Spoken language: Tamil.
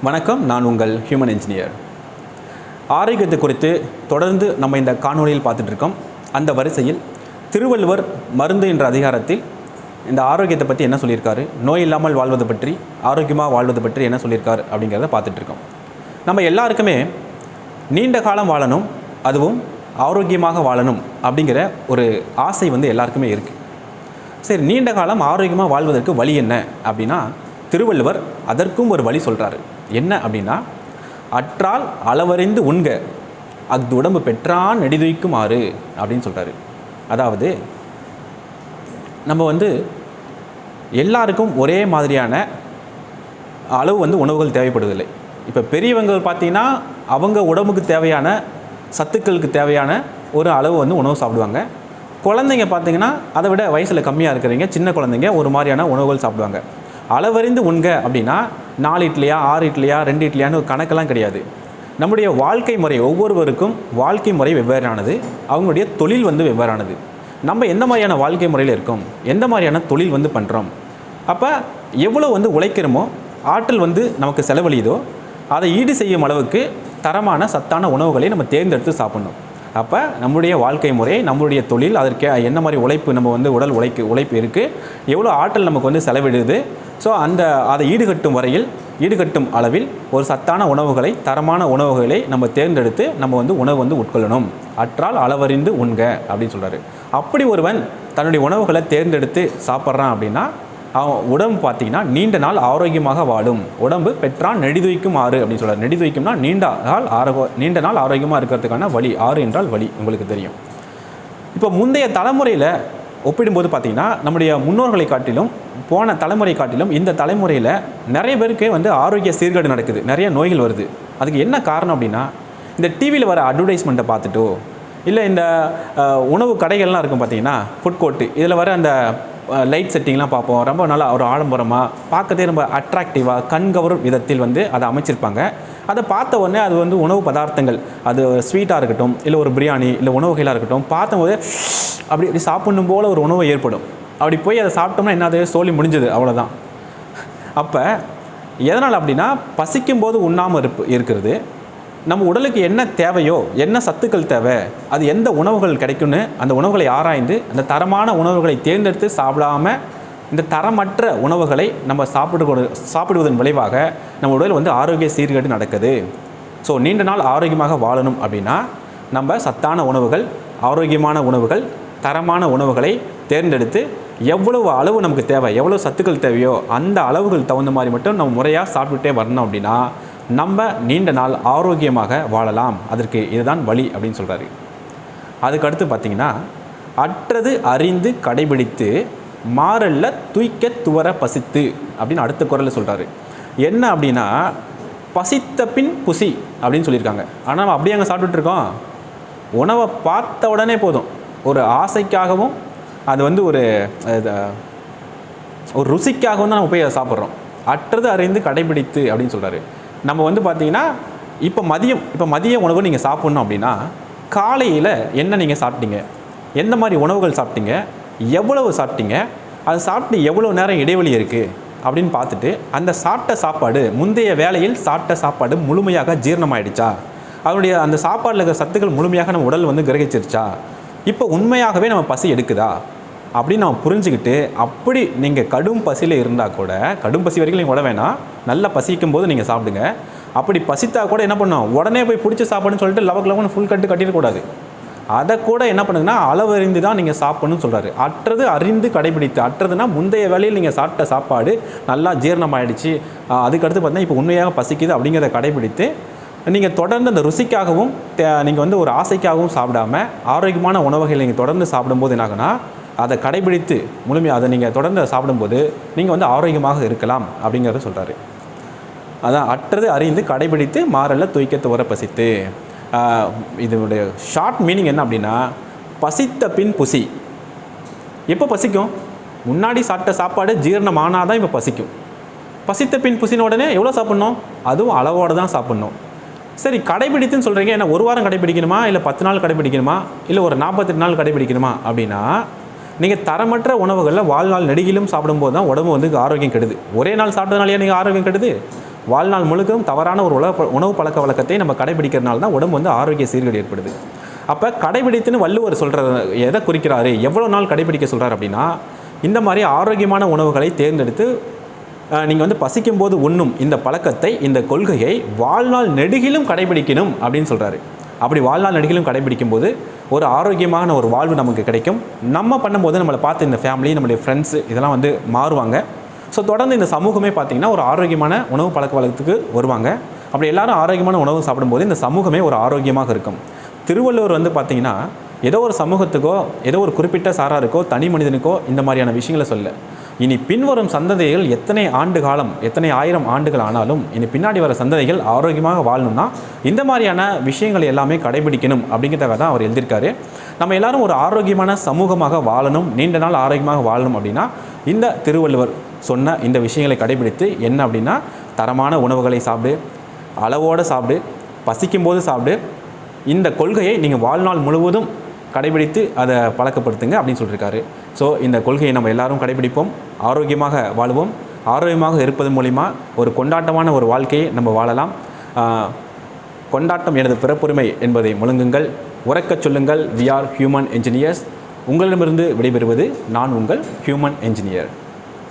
வணக்கம், நான் உங்கள் ஹியூமன் இன்ஜினியர். ஆரோக்கியத்தை குறித்து தொடர்ந்து நம்ம இந்த காணொளியில் பார்த்துட்டு இருக்கோம். அந்த வரிசையில் திருவள்ளுவர் மருந்து என்ற அதிகாரத்தில் இந்த ஆரோக்கியத்தை பற்றி என்ன சொல்லியிருக்காரு, நோய் இல்லாமல் வாழ்வது பற்றி, ஆரோக்கியமாக வாழ்வது பற்றி என்ன சொல்லியிருக்காரு அப்படிங்கிறத பார்த்துட்ருக்கோம். நம்ம எல்லாருக்குமே நீண்ட காலம் வாழணும், அதுவும் ஆரோக்கியமாக வாழணும் அப்படிங்கிற ஒரு ஆசை எல்லாருக்குமே இருக்குது. சரி, நீண்ட காலம் ஆரோக்கியமாக வாழ்வதற்கு வழி என்ன அப்படின்னா, திருவள்ளுவர் அதற்கும் ஒரு வழி சொல்கிறாரு. என்ன அப்படின்னா, அற்றால் அளவறிந்து உண்க, அஃது உடம்பு பெற்றான் நெடிதுய்க்குமாறு அப்படின்னு சொல்கிறாரு. அதாவது நம்ம எல்லாருக்கும் ஒரே மாதிரியான அளவு உணவுகள் தேவைப்படுவதில்லை. இப்போ பெரியவங்க பார்த்தீங்கன்னா அவங்க உடம்புக்கு தேவையான சத்துக்களுக்கு தேவையான ஒரு அளவு உணவு சாப்பிடுவாங்க. குழந்தைங்க பார்த்தீங்கன்னா அதை விட வயசில் கம்மியாக இருக்கிறவங்க, சின்ன குழந்தைங்க ஒரு மாதிரியான உணவுகள் சாப்பிடுவாங்க. அளவறிந்து உண்க அப்படின்னா 4 இட்லியா 6 இட்லியா 2 இட்லியான்னு ஒரு கணக்கெல்லாம் கிடையாது. நம்முடைய வாழ்க்கை முறை, ஒவ்வொருவருக்கும் வாழ்க்கை முறை வெவ்வேறானது, அவங்களுடைய தொழில் வெவ்வேறானது. நம்ம எந்த மாதிரியான வாழ்க்கை முறையில் இருக்கோம், எந்த மாதிரியான தொழில் பண்ணுறோம், அப்போ எவ்வளோ உழைக்கிறோமோ, ஆற்றல் நமக்கு செலவழியுதோ அதை ஈடு செய்யும் அளவுக்கு தரமான சத்தான உணவுகளை நம்ம தேர்ந்தெடுத்து சாப்பிட்ணும். அப்போ நம்முடைய வாழ்க்கை முறை, நம்மளுடைய தொழில், அதற்கு என்ன மாதிரி உழைப்பு, நம்ம உடல் உழைப்பு இருக்குது, எவ்வளோ ஆற்றல் நமக்கு செலவிடுது, ஸோ அதை ஈடுகட்டும் வரையில், ஈடுகட்டும் அளவில் ஒரு சத்தான உணவுகளை, தரமான உணவுகளை நம்ம தேர்ந்தெடுத்து நம்ம உணவு உட்கொள்ளணும். அற்றால் அளவறிந்து உண்க அப்படின்னு சொல்கிறாரு. அப்படி ஒருவன் தன்னுடைய உணவுகளை தேர்ந்தெடுத்து சாப்பிட்றான் அப்படின்னா அவன் உடம்பு பார்த்திங்கன்னா நீண்ட நாள் ஆரோக்கியமாக வாழும். உடம்பு பெற்றான் நெடிதுய்க்கும் ஆறு அப்படின்னு சொல்கிறார். நெடிதுய்க்கும்னா நீண்ட நாள் ஆரோக்கியமாக இருக்கிறதுக்கான வழி. ஆறு என்றால் வழி, உங்களுக்கு தெரியும். இப்போ முந்தைய தலைமுறையில் ஒப்பிடும்போது பார்த்திங்கன்னா நம்முடைய முன்னோர்களை காட்டிலும், போன தலைமுறை காட்டிலும் இந்த தலைமுறையில் நிறைய பேருக்கு ஆரோக்கிய சீர்கேடு நடக்குது, நிறைய நோய்கள் வருது. அதுக்கு என்ன காரணம் அப்படின்னா, இந்த டிவியில் வர அட்வர்டைஸ்மெண்ட்டை பார்த்துட்டோ, இல்லை இந்த உணவு கடைகள்லாம் இருக்கும் பார்த்தீங்கன்னா, ஃபுட் கோர்ட்டு, இதில் வர அந்த லைட் செட்டிங்லாம் பார்ப்போம். ரொம்ப நல்லா ஒரு ஆடம்பரமாக, பார்க்கறதே ரொம்ப அட்ராக்டிவாக, கண்கவரும் விதத்தில் அதை அமைச்சிருப்பாங்க. அதை பார்த்த உடனே அது உணவு பதார்த்தங்கள், அது ஸ்வீட்டாக இருக்கட்டும், இல்லை ஒரு பிரியாணி, இல்லை உணவுகளாக இருக்கட்டும், பார்த்தபோது அப்படி சாப்பிடணும் போல் ஒரு உணவு ஏற்படும். அப்படி போய் அதை சாப்பிட்டோம்னா என்னது, சோலி முடிஞ்சது, அவ்வளோதான். அப்போ எதனால் அப்படின்னா, பசிக்கும் போது உண்ணாமல் இருக்கிறது, நம்ம உடலுக்கு என்ன தேவையோ, என்ன சத்துக்கள் தேவை, அது எந்த உணவுகள் கிடைக்கும்னு அந்த உணவுகளை ஆராய்ந்து அந்த தரமான உணவுகளை தேர்ந்தெடுத்து சாப்பிடாமல் இந்த தரமற்ற உணவுகளை நம்ம சாப்பிடுவதன் விளைவாக நம்ம உடல் ஆரோக்கிய சீர்கேடு நடக்குது. ஸோ நீண்ட நாள் ஆரோக்கியமாக வாழணும் அப்படின்னா நம்ம சத்தான உணவுகள், ஆரோக்கியமான உணவுகள், தரமான உணவுகளை தேர்ந்தெடுத்து எவ்வளவு அளவு நமக்கு தேவை, எவ்வளோ சத்துக்கள் தேவையோ அந்த அளவுகள் தகுந்த மாதிரி மட்டும் நம்ம முறையாக சாப்பிட்டுட்டே வரணும் அப்படின்னா நம்ம நீண்ட நாள் ஆரோக்கியமாக வாழலாம். அதற்கு இதுதான் வழி அப்படின்னு சொல்கிறாரு. அதுக்கடுத்து பார்த்திங்கன்னா, அற்றது அறிந்து கடைபிடித்து மாறல்ல தூய்க்க துவர பசித்து அப்படின்னு அடுத்த குறளில் சொல்கிறாரு. என்ன அப்படின்னா, பசித்த பின் புசி அப்படின்னு சொல்லியிருக்காங்க. ஆனால் நம்ம அப்படியே அங்கே சாப்பிட்டுட்ருக்கோம். உணவை பார்த்த உடனே போதும், ஒரு ஆசைக்காகவும் அது ஒரு ருசிக்காகவும் தான் நம்ம போய் அதை சாப்பிட்றோம். அற்றது அறிந்து கடைபிடித்து அப்படின்னு சொல்கிறாரு. நம்ம பார்த்திங்கன்னா இப்போ மதிய உணவு நீங்கள் சாப்பிட்ணும் அப்படின்னா, காலையில் என்ன நீங்கள் சாப்பிட்டீங்க, எந்த மாதிரி உணவுகள் சாப்பிட்டீங்க, எவ்வளவு சாப்பிட்டீங்க, அது சாப்பிட்டு எவ்வளோ நேரம் இடைவெளி இருக்குது அப்படின்னு பார்த்துட்டு, அந்த சாப்பிட்ட சாப்பாடு, முந்தைய வேளையில் சாப்பிட்ட சாப்பாடு முழுமையாக ஜீரணமாயிடுச்சா, அதனுடைய அந்த சாப்பாடில் இருக்கிற சத்துக்கள் முழுமையாக நம்ம உடல் கிரகிச்சிருச்சா, இப்போ உண்மையாகவே நம்ம பசி எடுக்குதா அப்படின்னு நம்ம புரிஞ்சுக்கிட்டு, அப்படி நீங்கள் கடும் பசியில் இருந்தால் கூட, கடும் பசி வரைக்கும் நீங்கள் விட வேணாம், நல்லா பசிக்கும் போது நீங்கள் சாப்பிடுங்க. அப்படி பசித்தா கூட என்ன பண்ணணும், உடனே போய் பிடிச்சி சாப்பிடுன்னு சொல்லிட்டு லவக்கு ஃபுல் கட்டு கட்டிடக்கூடாது. அதை கூட என்ன பண்ணுங்கன்னா அளவறிந்து தான் நீங்கள் சாப்பிடணும்னு சொல்கிறாரு. அற்றது அறிந்து கடைபிடித்து, அற்றதுன்னா முந்தைய வேளையில் நீங்கள் சாப்பிட்ட சாப்பாடு நல்லா ஜீரணமாயிடுச்சு, அதுக்கடுத்து பார்த்தீங்கன்னா இப்போ உண்மையாக பசிக்குது அப்படிங்கிறத கடைபிடித்து நீங்கள் தொடர்ந்து அந்த ருசிக்காகவும் நீங்கள் ஒரு ஆசைக்காகவும் சாப்பிடாமல் ஆரோக்கியமான உணவுகளை நீங்கள் தொடர்ந்து சாப்பிடும்போது என்னாகுன்னா, அதை கடைபிடித்து முழுமையாக அதை நீங்கள் தொடர்ந்து சாப்பிடும்போது நீங்கள் ஆரோக்கியமாக இருக்கலாம் அப்படிங்கிறத சொல்கிறாரு. அதான் அற்றது அறிந்து கடைபிடித்து மாறல்ல தூய்க்க துவர பசித்து. இதனுடைய ஷார்ட் மீனிங் என்ன அப்படின்னா, பசித்த பின் புசி. எப்போ பசிக்கும், முன்னாடி சாப்பிட்ட சாப்பாடு ஜீரணமானால் தான் இப்போ பசிக்கும். பசித்த பின் புசின உடனே எவ்வளோ சாப்பிட்ணும், அதுவும் அளவோடு தான் சாப்பிட்ணும். சரி, கடைபிடித்துன்னு சொல்கிறீங்க, என்ன ஒரு வாரம் கடைபிடிக்கணுமா, இல்லை 10 நாள் கடைபிடிக்கணுமா, இல்லை ஒரு 48 நாள் கடைபிடிக்கணுமா அப்படின்னா, நீங்கள் தரமற்ற உணவுகளில் வாழ்நாள் நெடுகிலும் சாப்பிடும்போது தான் உடம்பு ஆரோக்கியம் கெடுது. ஒரே நாள் சாப்பிட்டதுனாலே நீங்கள் ஆரோக்கியம் கெடுது. வாழ்நாள் முழுக்கவும் தவறான ஒரு உணவு பழக்க வழக்கத்தை நம்ம கடைபிடிக்கிறதுனால தான் உடம்பு வந்து ஆரோக்கிய சீர்கேடு ஏற்படுது. அப்போ கடைபிடித்துன்னு வள்ளுவர் சொல்கிற எதை குறிக்கிறாரு, எவ்வளோ நாள் கடைபிடிக்க சொல்கிறார் அப்படின்னா, இந்த மாதிரி ஆரோக்கியமான உணவுகளை தேர்ந்தெடுத்து நீங்கள் வந்து பசிக்கும் போது உண்ணும் இந்த பழக்கத்தை, இந்த கொள்கையை வாழ்நாள் நெடுகிலும் கடைபிடிக்கணும் அப்படின்னு சொல்கிறாரு. அப்படி வாழ்நாள் நெடுகிலும் கடைபிடிக்கும் போது ஒரு ஆரோக்கியமான ஒரு வாழ்வு நமக்கு கிடைக்கும். நம்ம பண்ணும்போது நம்மளை பார்த்து இந்த ஃபேமிலி, நம்மளுடைய ஃப்ரெண்ட்ஸு இதெல்லாம் வந்து மாறுவாங்க. ஸோ தொடர்ந்து இந்த சமூகமே பார்த்திங்கன்னா ஒரு ஆரோக்கியமான உணவு பழக்க வழக்கத்துக்கு வருவாங்க. அப்படி எல்லாரும் ஆரோக்கியமான உணவு சாப்பிடும்போது இந்த சமூகமே ஒரு ஆரோக்கியமாக இருக்கும். திருவள்ளுவர் வந்து பார்த்திங்கன்னா ஏதோ ஒரு சமூகத்துக்கோ ஏதோ ஒரு குறிப்பிட்ட சாராருக்கோ தனி மனிதனுக்கோ இந்த மாதிரியான விஷயங்களை சொல்ல, இனி பின்வரும் சந்ததிகள் எத்தனை ஆண்டு காலம், எத்தனை ஆயிரம் ஆண்டுகள் ஆனாலும் இனி பின்னாடி வர சந்ததிகள் ஆரோக்கியமாக வாழணும்னா இந்த மாதிரியான விஷயங்களை எல்லாமே கடைபிடிக்கணும் அப்படிங்கிறதாக தான் அவர் எழுதியிருக்காரு. நம்ம எல்லாரும் ஒரு ஆரோக்கியமான சமூகமாக வாழணும், நீண்ட நாள் ஆரோக்கியமாக வாழணும் அப்படின்னா இந்த திருவள்ளுவர் சொன்ன இந்த விஷயங்களை கடைபிடித்து என்ன அப்படின்னா, தரமான உணவுகளை சாப்பிடு, அளவோடு சாப்பிடு, பசிக்கும்போது சாப்பிடு, இந்த கொள்கையை நீங்கள் வாழ்நாள் முழுவதும் கடைபிடித்து அதை பழக்கப்படுத்துங்க அப்படின்னு சொல்லியிருக்காரு. ஸோ இந்த கொள்கையை நம்ம எல்லாரும் கடைபிடிப்போம், ஆரோக்கியமாக வாழுவோம். ஆரோக்கியமாக இருப்பது மூலிமா ஒரு கொண்டாட்டமான ஒரு வாழ்க்கையை நம்ம வாழலாம். கொண்டாட்டம் எனது பிறப்புரிமை என்பதை முழங்குங்கள், உறக்கச் சொல்லுங்கள். We are human engineers. உங்களிடமிருந்து விடைபெறுவது நான் உங்கள் ஹியூமன் என்ஜினியர்.